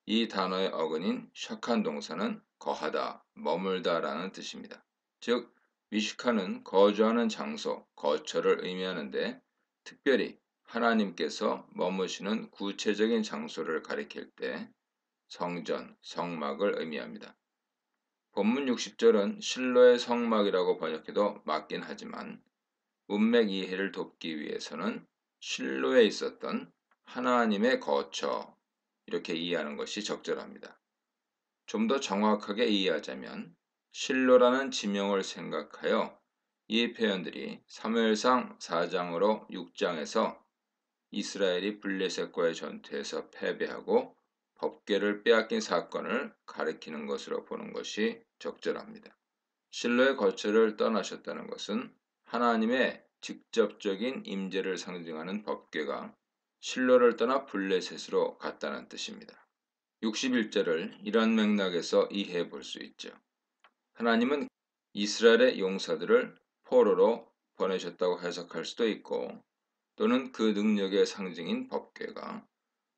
이 단어의 어근인 샤칸 동사는 거하다, 머물다 라는 뜻입니다. 즉 미슈칸은 거주하는 장소, 거처를 의미하는데 특별히 하나님께서 머무시는 구체적인 장소를 가리킬 때 성전, 성막을 의미합니다. 본문 60절은 실로의 성막이라고 번역해도 맞긴 하지만 문맥 이해를 돕기 위해서는 실로에 있었던 하나님의 거처 이렇게 이해하는 것이 적절합니다. 좀 더 정확하게 이해하자면 실로라는 지명을 생각하여 이 표현들이 사무엘상 4장으로 6장에서 이스라엘이 블레셋과의 전투에서 패배하고 법궤를 빼앗긴 사건을 가리키는 것으로 보는 것이 적절합니다. 실로의 거처를 떠나셨다는 것은 하나님의 직접적인 임재를 상징하는 법궤가 실로를 떠나 블레셋으로 갔다는 뜻입니다. 61절을 이런 맥락에서 이해해 볼 수 있죠. 하나님은 이스라엘의 용사들을 포로로 보내셨다고 해석할 수도 있고 또는 그 능력의 상징인 법궤가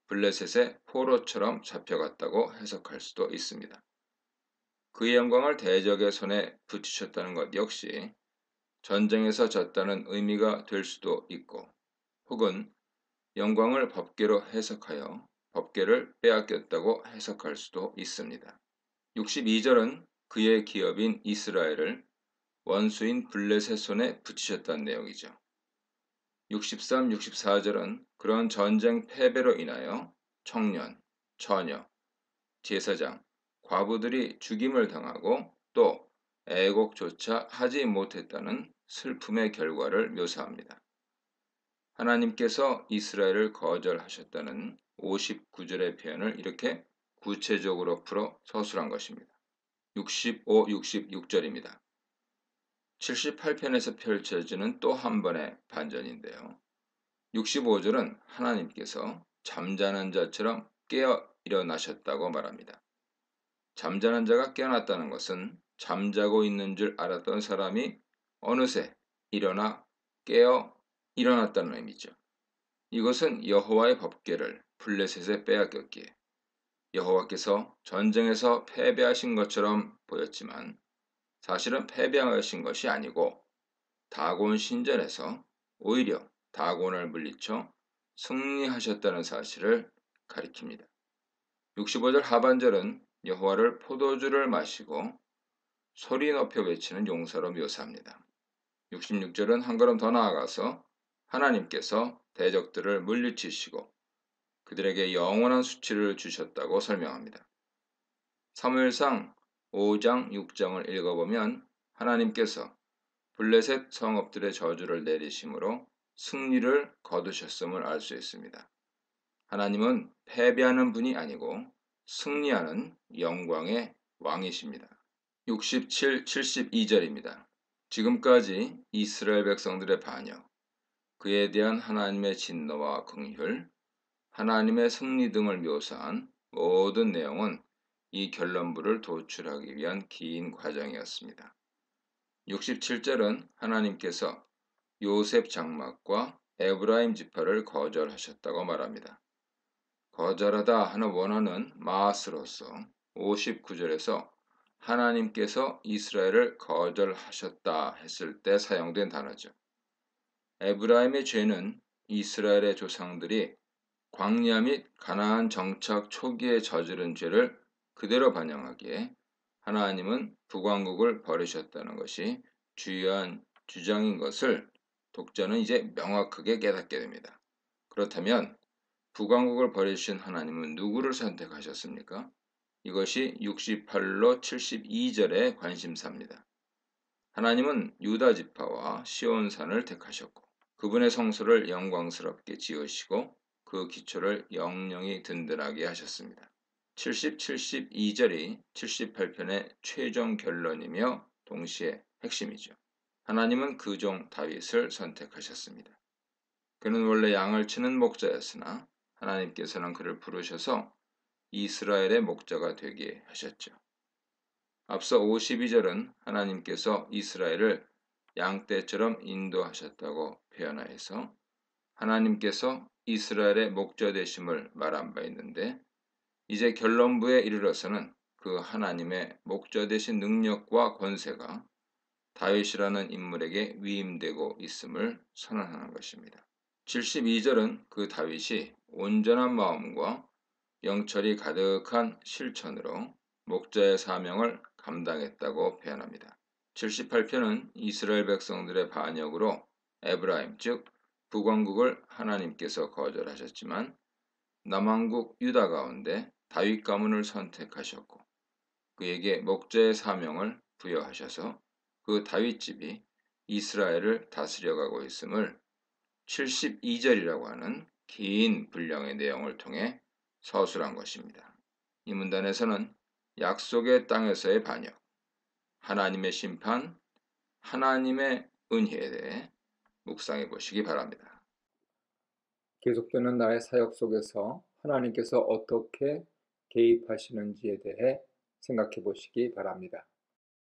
블레셋의 포로처럼 잡혀갔다고 해석할 수도 있습니다. 그의 영광을 대적의 손에 붙이셨다는 것 역시 전쟁에서 졌다는 의미가 될 수도 있고 혹은 영광을 법궤로 해석하여 법궤를 빼앗겼다고 해석할 수도 있습니다. 62절은 그의 기업인 이스라엘을 원수인 블레셋 손에 붙이셨다는 내용이죠. 63, 64절은 그런 전쟁 패배로 인하여 청년, 처녀, 제사장, 과부들이 죽임을 당하고 또 애곡조차 하지 못했다는 슬픔의 결과를 묘사합니다. 하나님께서 이스라엘을 거절하셨다는 59절의 표현을 이렇게 구체적으로 풀어 서술한 것입니다. 65, 66절입니다. 78편에서 펼쳐지는 또 한 번의 반전인데요. 65절은 하나님께서 잠자는 자처럼 깨어 일어나셨다고 말합니다. 잠자는 자가 깨어났다는 것은 잠자고 있는 줄 알았던 사람이 어느새 일어나 깨어 일어났다는 의미죠. 이것은 여호와의 법궤를 블레셋에 빼앗겼기에 여호와께서 전쟁에서 패배하신 것처럼 보였지만 사실은 패배하신 것이 아니고 다곤 신전에서 오히려 다곤을 물리쳐 승리하셨다는 사실을 가리킵니다. 65절 하반절은 여호와를 포도주를 마시고 소리 높여 외치는 용사로 묘사합니다. 66절은 한 걸음 더 나아가서 하나님께서 대적들을 물리치시고 그들에게 영원한 수치를 주셨다고 설명합니다. 사무엘상 5장, 6장을 읽어보면 하나님께서 블레셋 성읍들의 저주를 내리심으로 승리를 거두셨음을 알 수 있습니다. 하나님은 패배하는 분이 아니고 승리하는 영광의 왕이십니다. 67, 72절입니다. 지금까지 이스라엘 백성들의 반역, 그에 대한 하나님의 진노와 긍휼, 하나님의 승리 등을 묘사한 모든 내용은 이 결론부를 도출하기 위한 긴 과정이었습니다. 67절은 하나님께서 요셉 장막과 에브라임 지파를 거절하셨다고 말합니다. 거절하다 하는 원어는 마스로서 59절에서 하나님께서 이스라엘을 거절하셨다 했을 때 사용된 단어죠. 에브라임의 죄는 이스라엘의 조상들이 광야 및 가나안 정착 초기에 저지른 죄를 그대로 반영하기에 하나님은 북왕국을 버리셨다는 것이 주요한 주장인 것을 독자는 이제 명확하게 깨닫게 됩니다. 그렇다면 북왕국을 버리신 하나님은 누구를 선택하셨습니까? 이것이 68로 72절의 관심사입니다. 하나님은 유다 지파와 시온산을 택하셨고 그분의 성소를 영광스럽게 지으시고 그 기초를 영영히 든든하게 하셨습니다. 70, 72절이 78편의 최종 결론이며 동시에 핵심이죠. 하나님은 그 종 다윗을 선택하셨습니다. 그는 원래 양을 치는 목자였으나 하나님께서는 그를 부르셔서 이스라엘의 목자가 되게 하셨죠. 앞서 52절은 하나님께서 이스라엘을 양떼처럼 인도하셨다고 표현하여서 하나님께서 이스라엘의 목자 되심을 말한 바 있는데, 이제 결론부에 이르러서는 그 하나님의 목자 되신 능력과 권세가 다윗이라는 인물에게 위임되고 있음을 선언하는 것입니다. 72절은 그 다윗이 온전한 마음과 영철이 가득한 실천으로 목자의 사명을 감당했다고 표현합니다. 78편은 이스라엘 백성들의 반역으로 에브라임 즉 북왕국을 하나님께서 거절하셨지만 남왕국 유다 가운데 다윗 가문을 선택하셨고 그에게 목자의 사명을 부여하셔서 그 다윗 집이 이스라엘을 다스려가고 있음을 72절이라고 하는 긴 분량의 내용을 통해 서술한 것입니다. 이 문단에서는 약속의 땅에서의 반역, 하나님의 심판, 하나님의 은혜에 대해 묵상해 보시기 바랍니다. 계속되는 나의 사역 속에서 하나님께서 어떻게 개입하시는지에 대해 생각해 보시기 바랍니다.